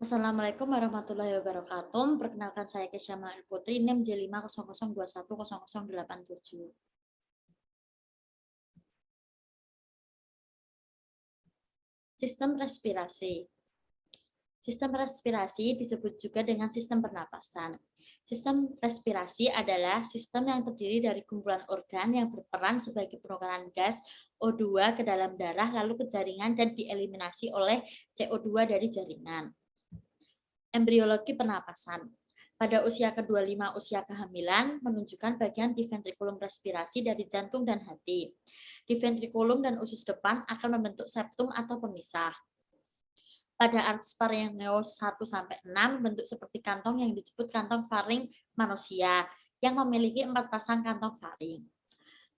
Assalamualaikum warahmatullahi wabarakatuh. Perkenalkan saya Kesya Mail Putri, NIM J500210087. Sistem respirasi. Sistem respirasi disebut juga dengan sistem pernapasan. Sistem respirasi adalah sistem yang terdiri dari kumpulan organ yang berperan sebagai penukaran gas O2 ke dalam darah lalu ke jaringan dan dieliminasi oleh CO2 dari jaringan. Embriologi pernapasan. Pada usia ke-25 usia kehamilan menunjukkan bagian di ventrikulum respirasi dari jantung dan hati. Di ventrikulum dan usus depan akan membentuk septum atau pemisah. Pada arts pharyngeus 1-6 bentuk seperti kantong yang disebut kantong faring manusia yang memiliki 4 pasang kantong faring.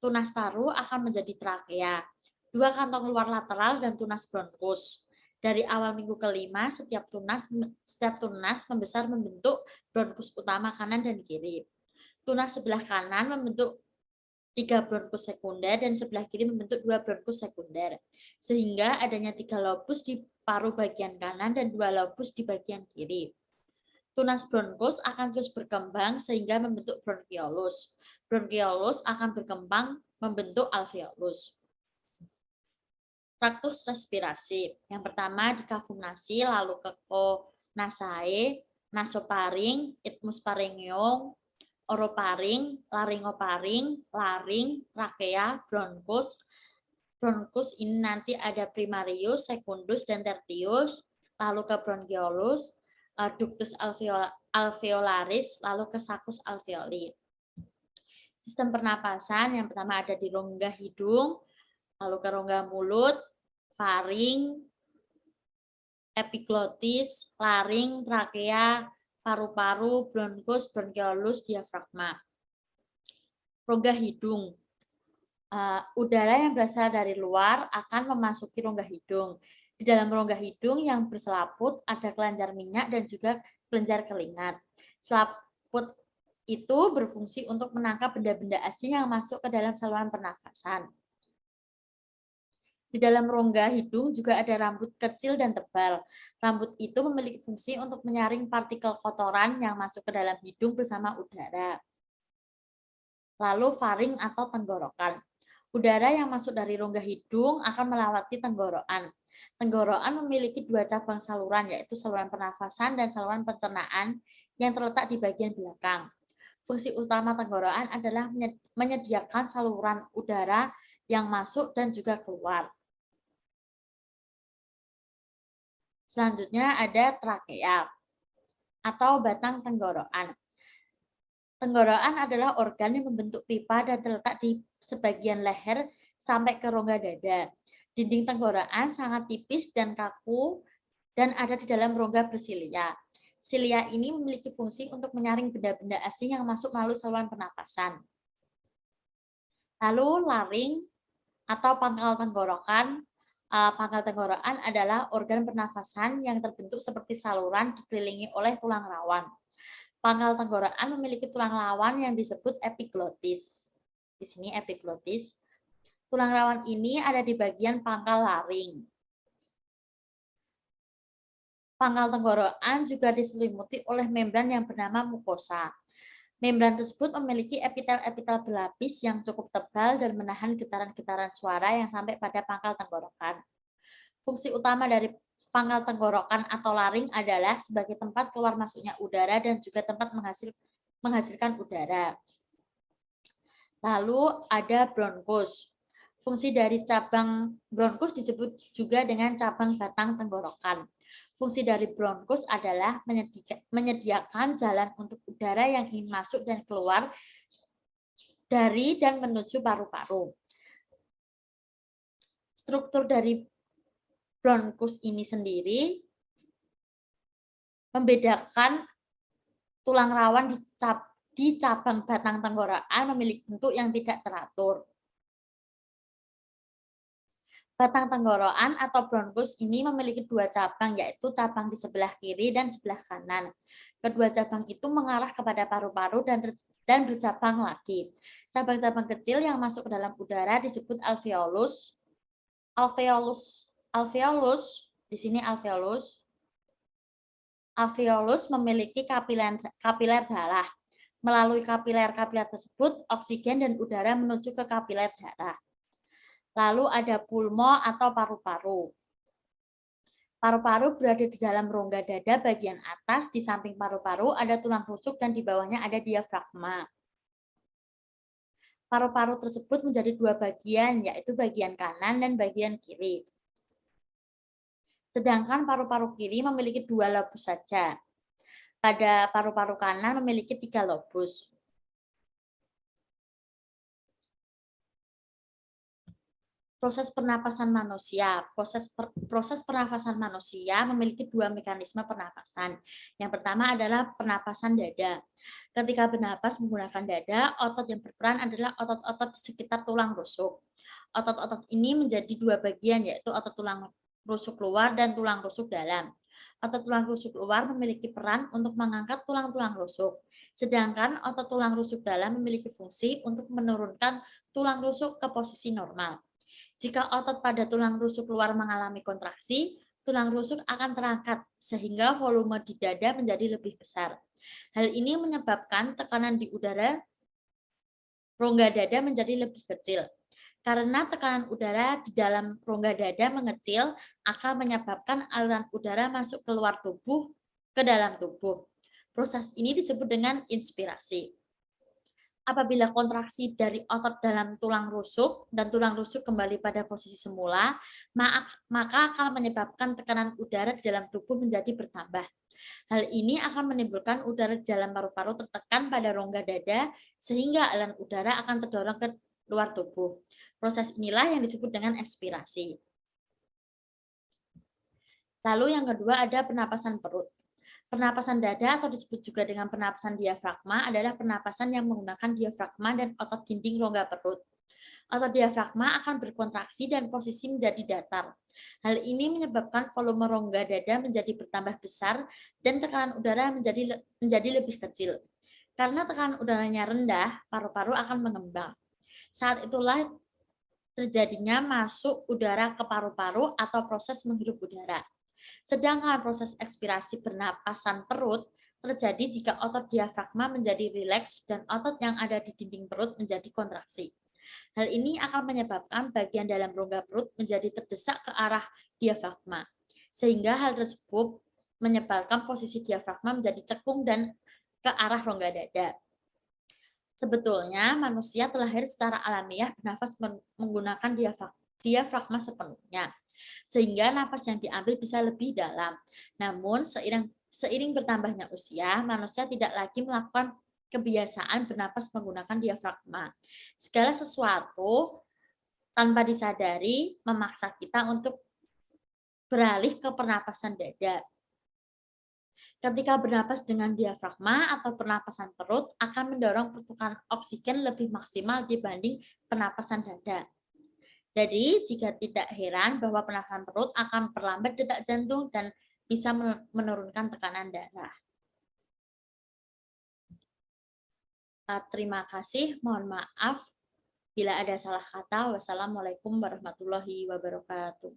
Tunas paru akan menjadi trakea, 2 kantong luar lateral dan tunas bronkus. Dari awal minggu kelima, setiap tunas membesar membentuk bronkus utama kanan dan kiri. Tunas sebelah kanan membentuk 3 bronkus sekunder dan sebelah kiri membentuk 2 bronkus sekunder. Sehingga adanya 3 lobus di paru bagian kanan dan 2 lobus di bagian kiri. Tunas bronkus akan terus berkembang sehingga membentuk bronkiolus. Bronkiolus akan berkembang membentuk alveolus. Traktus respirasi. Yang pertama dikavumnasi, lalu ke nasae, nasoparing, itmus-pharyngeum, oroparing, laringoparing, laring, trakea, bronkus. Bronkus ini nanti ada primarius, secundus, dan tertius, lalu ke bronkiolus, ductus alveolaris, lalu ke saccus alveoli. Sistem pernapasan yang pertama ada di rongga hidung, lalu ke rongga mulut, faring, epiglotis, laring, trakea, paru-paru, bronkus, bronkiolus, diafragma. Rongga hidung. Udara yang berasal dari luar akan memasuki rongga hidung. Di dalam rongga hidung yang berselaput ada kelenjar minyak dan juga kelenjar keringat. Selaput itu berfungsi untuk menangkap benda-benda asing yang masuk ke dalam saluran pernafasan. Di dalam rongga hidung juga ada rambut kecil dan tebal. Rambut itu memiliki fungsi untuk menyaring partikel kotoran yang masuk ke dalam hidung bersama udara. Lalu faring atau tenggorokan. Udara yang masuk dari rongga hidung akan melewati tenggorokan. Tenggorokan memiliki 2 cabang saluran, yaitu saluran pernafasan dan saluran pencernaan yang terletak di bagian belakang. Fungsi utama tenggorokan adalah menyediakan saluran udara yang masuk dan juga keluar. Selanjutnya ada trakea atau batang tenggorokan. Tenggorokan adalah organ yang membentuk pipa dan terletak di sebagian leher sampai ke rongga dada. Dinding tenggorokan sangat tipis dan kaku dan ada di dalam rongga bersilia. Silia ini memiliki fungsi untuk menyaring benda-benda asing yang masuk melalui saluran pernapasan. Lalu laring atau pangkal tenggorokan. Pangkal tenggorokan adalah organ pernafasan yang terbentuk seperti saluran dikelilingi oleh tulang rawan. Pangkal tenggorokan memiliki tulang rawan yang disebut epiglotis. Di sini epiglotis. Tulang rawan ini ada di bagian pangkal laring. Pangkal tenggorokan juga diselimuti oleh membran yang bernama mukosa. Membran tersebut memiliki epitel-epitel berlapis yang cukup tebal dan menahan getaran-getaran suara yang sampai pada pangkal tenggorokan. Fungsi utama dari pangkal tenggorokan atau laring adalah sebagai tempat keluar masuknya udara dan juga tempat menghasilkan udara. Lalu ada bronkus. Fungsi dari cabang bronkus disebut juga dengan cabang batang tenggorokan. Fungsi dari bronkus adalah menyediakan jalan untuk udara yang ingin masuk dan keluar dari dan menuju paru-paru. Struktur dari bronkus ini sendiri membedakan tulang rawan di cabang batang tenggorokan memiliki bentuk yang tidak teratur. Batang tenggorokan atau bronkus ini memiliki 2 cabang, yaitu cabang di sebelah kiri dan sebelah kanan. Kedua cabang itu mengarah kepada paru-paru dan bercabang lagi. Cabang-cabang kecil yang masuk ke dalam udara disebut alveolus. Alveolus di sini alveolus. Alveolus memiliki kapiler darah. Melalui kapiler-kapiler tersebut, oksigen dan udara menuju ke kapiler darah. Lalu ada pulmo atau paru-paru. Paru-paru berada di dalam rongga dada bagian atas, di samping paru-paru ada tulang rusuk dan di bawahnya ada diafragma. Paru-paru tersebut menjadi dua bagian, yaitu bagian kanan dan bagian kiri. Sedangkan paru-paru kiri memiliki dua lobus saja. Pada paru-paru kanan memiliki 3 lobus. Proses pernapasan manusia. Proses pernapasan manusia memiliki dua mekanisme pernapasan. Yang pertama adalah pernapasan dada. Ketika bernapas menggunakan dada, otot yang berperan adalah otot-otot di sekitar tulang rusuk. Otot-otot ini menjadi dua bagian, yaitu otot tulang rusuk luar dan tulang rusuk dalam. Otot tulang rusuk luar memiliki peran untuk mengangkat tulang-tulang rusuk, sedangkan otot tulang rusuk dalam memiliki fungsi untuk menurunkan tulang rusuk ke posisi normal. Jika otot pada tulang rusuk luar mengalami kontraksi, tulang rusuk akan terangkat sehingga volume di dada menjadi lebih besar. Hal ini menyebabkan tekanan di udara rongga dada menjadi lebih kecil. Karena tekanan udara di dalam rongga dada mengecil akan menyebabkan aliran udara masuk keluar tubuh ke dalam tubuh. Proses ini disebut dengan inspirasi. Apabila kontraksi dari otot dalam tulang rusuk dan tulang rusuk kembali pada posisi semula, maka akan menyebabkan tekanan udara di dalam tubuh menjadi bertambah. Hal ini akan menimbulkan udara di dalam paru-paru tertekan pada rongga dada sehingga aliran udara akan terdorong ke luar tubuh. Proses inilah yang disebut dengan ekspirasi. Lalu yang kedua ada pernapasan perut. Pernapasan dada atau disebut juga dengan pernapasan diafragma adalah pernapasan yang menggunakan diafragma dan otot dinding rongga perut. Otot diafragma akan berkontraksi dan posisi menjadi datar. Hal ini menyebabkan volume rongga dada menjadi bertambah besar dan tekanan udara menjadi lebih kecil. Karena tekanan udaranya rendah, paru-paru akan mengembang. Saat itulah terjadinya masuk udara ke paru-paru atau proses menghirup udara. Sedangkan proses ekspirasi pernapasan perut terjadi jika otot diafragma menjadi rileks dan otot yang ada di dinding perut menjadi kontraksi. Hal ini akan menyebabkan bagian dalam rongga perut menjadi terdesak ke arah diafragma, sehingga hal tersebut menyebabkan posisi diafragma menjadi cekung dan ke arah rongga dada. Sebetulnya manusia terlahir secara alamiah bernafas menggunakan diafragma sepenuhnya, sehingga napas yang diambil bisa lebih dalam. Namun seiring bertambahnya usia, manusia tidak lagi melakukan kebiasaan bernapas menggunakan diafragma. Segala sesuatu tanpa disadari memaksa kita untuk beralih ke pernapasan dada. Ketika bernapas dengan diafragma atau pernapasan perut akan mendorong pertukaran oksigen lebih maksimal dibanding pernapasan dada. Jadi, jika tidak heran bahwa pernapasan perut akan perlambat detak jantung dan bisa menurunkan tekanan darah. Terima kasih, mohon maaf bila ada salah kata. Wassalamualaikum warahmatullahi wabarakatuh.